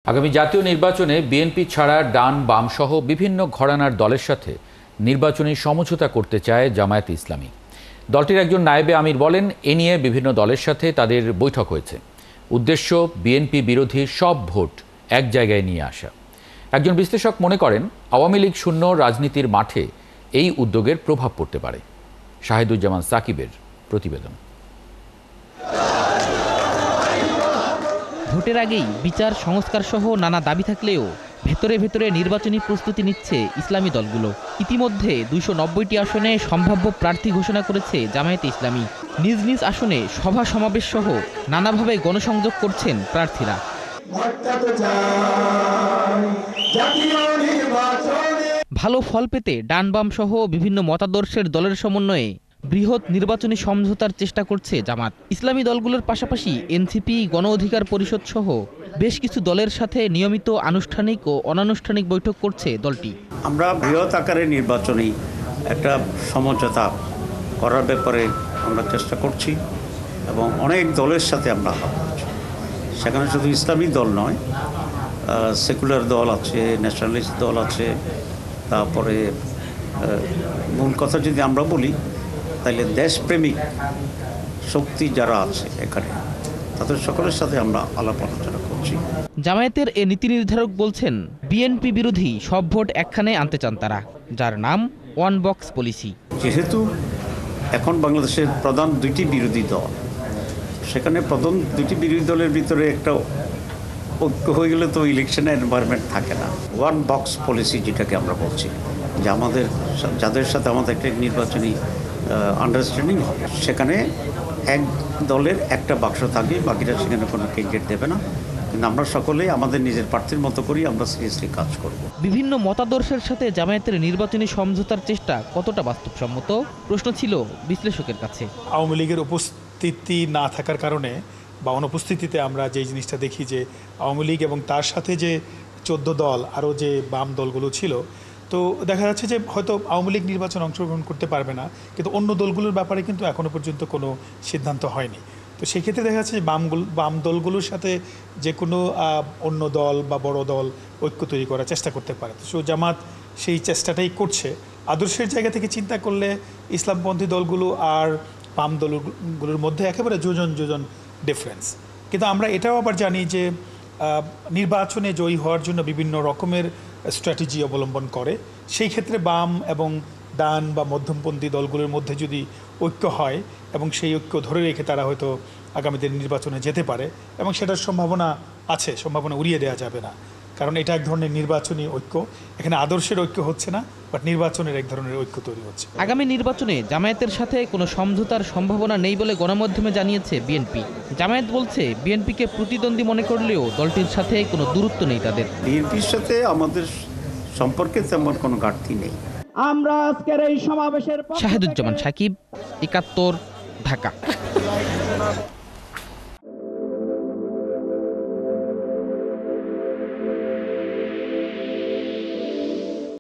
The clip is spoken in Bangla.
আগামী জাতীয় নির্বাচনে বিএনপি ছাড়া ডান বাম সহ বিভিন্ন ঘরানার দলের সাথে নির্বাচনী সমঝোতা করতে চায় জামায়াতে ইসলামী। দলটির একজন নায়েবে আমির বলেন, এ নিয়ে বিভিন্ন দলের সাথে তাদের বৈঠক হয়েছে। উদ্দেশ্য বিএনপি বিরোধী সব ভোট এক জায়গায় নিয়ে আসা। একজন বিশ্লেষক মনে করেন, আওয়ামী লীগ শূন্য রাজনীতির মাঠে এই উদ্যোগের প্রভাব পড়তে পারে। শাহিদুজ্জামান সাকিবের প্রতিবেদন। ভোটের আগেই বিচার সংস্কার সহ নানা দাবি থাকলেও ভেতরে ভেতরে নির্বাচনী প্রস্তুতি নিচ্ছে ইসলামী দলগুলো। ইতিমধ্যে ২৯০টি আসনে সম্ভাব্য প্রার্থী ঘোষণা করেছে জামায়াতে ইসলামী। নিজ নিজ আসনে সভা সমাবেশ সহ নানাভাবে গণসংযোগ করছেন প্রার্থীরা। ভালো ফল পেতে ডান বাম সহ বিভিন্ন মতাদর্শের দলের সমন্বয়ে বৃহৎ নির্বাচনী সমঝোতার চেষ্টা করছে জামাত। ইসলামী দলগুলোর পাশাপাশি এনসিপি, গণ অধিকার পরিষদ সহ বেশ কিছু দলের সাথে নিয়মিত আনুষ্ঠানিক ও অনানুষ্ঠানিক বৈঠক করছে দলটি। আমরা বৃহৎ আকারে নির্বাচনী একটা সমঝোতা করার ব্যাপারে আমরা চেষ্টা করছি এবং অনেক দলের সাথে আমরা আলাপ করছি। সেখানে শুধু ইসলামী দল নয়, সেকুলার দল আছে, ন্যাশনালিস্ট দল আছে। তারপরে মূল কথা যদি আমরা বলি, তাহলে দেশপ্রেমিক শক্তি যারা আছে এখানে, তাদের সকলের সাথে আমরা আলাপ আলোচনা করছি। জামায়াতের এ নীতি নির্ধারক বলছেন, বিএনপি বিরোধী সব ভোট একখানে আনতে চান তারা, যার নাম ওয়ান বক্স পলিসি। যেহেতু এখন বাংলাদেশের প্রধান দুইটি বিরোধী দল, সেখানে প্রধান দুইটি বিরোধী দলের ভিতরে একটা ঐক্য হয়ে গেলে তো ইলেকশনের এনভায়রনমেন্ট থাকে না। ওয়ান বক্স পলিসি যেটাকে আমরা বলছি, যে আমাদের যাদের সাথে আমাদের একটা নির্বাচনী আন্ডারস্ট্যান্ডিং হবে, সেখানে এক দলের একটা বাক্স থাকবে, বাকিটা সেখানে কোনো ক্যান্ডিডেট দেবে না। কিন্তু আমরা সকলেই আমাদের নিজের প্রার্থীর মতো করি আমরা সিরিয়াসলি কাজ করব। বিভিন্ন মতাদর্শের সাথে জামায়াতের নির্বাচনী সমঝোতার চেষ্টা কতটা বাস্তবসম্মত প্রশ্ন ছিল বিশ্লেষকের কাছে। আওয়ামী লীগের উপস্থিতি না থাকার কারণে বা অনুপস্থিতিতে আমরা যে জিনিসটা দেখি যে আওয়ামী লীগ এবং তার সাথে যে 14 দল আরও যে বাম দলগুলো ছিল, তো দেখা যাচ্ছে যে হয়তো আওয়ামী লীগ নির্বাচন অংশগ্রহণ করতে পারবে না, কিন্তু অন্য দলগুলোর ব্যাপারে কিন্তু এখনও পর্যন্ত কোনো সিদ্ধান্ত হয়নি। তো সেক্ষেত্রে দেখা যাচ্ছে যে বাম দলগুলোর সাথে যে কোনো অন্য দল বা বড় দল ঐক্য তৈরি করার চেষ্টা করতে পারে। তো জামাত সেই চেষ্টাটাই করছে। আদর্শের জায়গা থেকে চিন্তা করলে ইসলামপন্থী দলগুলো আর বাম দলগুলোর মধ্যে একেবারে যোজন ডিফারেন্স। কিন্তু আমরা এটাও আবার জানি যে নির্বাচনে জয়ী হওয়ার জন্য বিভিন্ন রকমের স্ট্র্যাটেজি অবলম্বন করে। সেই ক্ষেত্রে বাম এবং ডান বা মধ্যমপন্থী দলগুলোর মধ্যে যদি ঐক্য হয় এবং সেই ঐক্য ধরে রেখে তারা হয়তো আগামী দিন নির্বাচনে যেতে পারে, এবং সেটার সম্ভাবনা আছে, সম্ভাবনা উড়িয়ে দেওয়া যাবে না। কারণ এটা এক ধরনের নির্বাচনী ঐক্য, এখানে আদর্শের ঐক্য হচ্ছে না, বাট নির্বাচনের এক ধরনের ঐক্য তৈরি হচ্ছে। আগামী নির্বাচনে জামায়াতের সাথে কোনো সমঝোতার সম্ভাবনা নেই বলে গণমাধ্যমে জানিয়েছে বিএনপি। জামায়াত বলছে, বিএনপিকে প্রতিদ্বন্দ্বী মনে করলেও দলটির সাথে কোনো দূরত্ব নেই তাদের। বিএনপির সাথে আমাদের সম্পর্কে তেমন কোনো ঘাটতি নেই। আমরা আজকের এই সমাবেশের শাহিদুজ্জামান সাকিব, ৭১, ঢাকা।